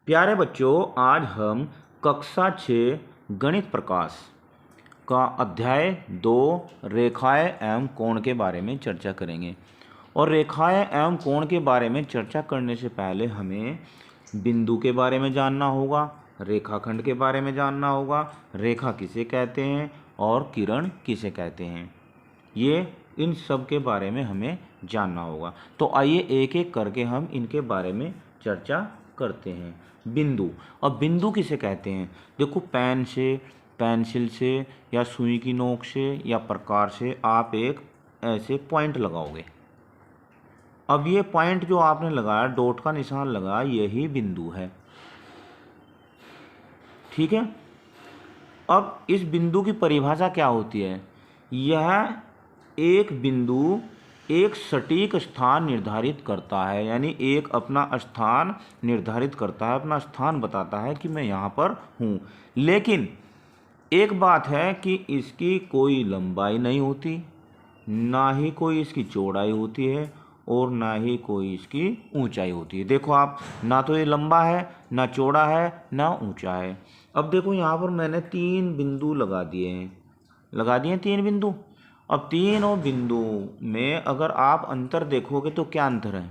प्यारे बच्चों, आज हम कक्षा 6 गणित प्रकाश का अध्याय 2 रेखाएं एवं कोण के बारे में चर्चा करेंगे। और रेखाएं एवं कोण के बारे में चर्चा करने से पहले हमें बिंदु के बारे में जानना होगा, रेखाखंड के बारे में जानना होगा, रेखा किसे कहते हैं और किरण किसे कहते हैं, ये इन सब के बारे में हमें जानना होगा। तो आइए एक एक करके हम इनके बारे में चर्चा करते हैं। बिंदु। अब बिंदु किसे कहते हैं? देखो, पेन से, पेंसिल से या सुई की नोक से या प्रकार से आप एक ऐसे पॉइंट लगाओगे। अब ये पॉइंट जो आपने लगाया, डॉट का निशान लगाया, यही बिंदु है। ठीक है। अब इस बिंदु की परिभाषा क्या होती है? यह एक बिंदु एक सटीक स्थान निर्धारित करता है, यानी एक अपना स्थान निर्धारित करता है, अपना स्थान बताता है कि मैं यहाँ पर हूँ। लेकिन एक बात है कि इसकी कोई लंबाई नहीं होती, ना ही कोई इसकी चौड़ाई होती है और ना ही कोई इसकी ऊंचाई होती है। देखो आप, ना तो ये लंबा है, ना चौड़ा है, ना ऊंचा है। अब देखो यहाँ पर मैंने 3 बिंदु लगा दिए हैं, 3 बिंदु। अब तीनों बिंदु में अगर आप अंतर देखोगे तो क्या अंतर है?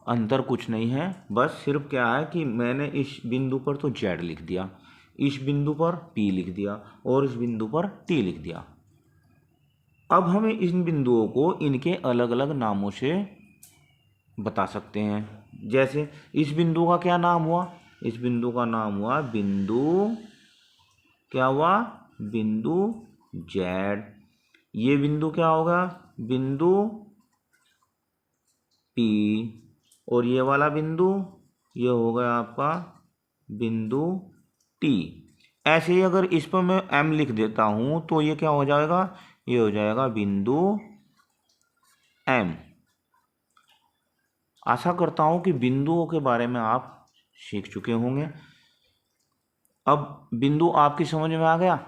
अंतर कुछ नहीं है, बस सिर्फ क्या है कि मैंने इस बिंदु पर तो Z लिख दिया, इस बिंदु पर P लिख दिया और इस बिंदु पर T लिख दिया। अब हम इन बिंदुओं को इनके अलग अलग नामों से बता सकते हैं। जैसे इस बिंदु का क्या नाम हुआ? इस बिंदु का नाम हुआ बिंदु, क्या हुआ? बिंदु Z। ये बिंदु क्या होगा? बिंदु P। और ये वाला बिंदु, ये हो गया आपका बिंदु T। ऐसे ही अगर इस पर मैं M लिख देता हूँ तो ये क्या हो जाएगा? ये हो जाएगा बिंदु M। आशा करता हूँ कि बिंदुओं के बारे में आप सीख चुके होंगे। अब बिंदु आपकी समझ में आ गया?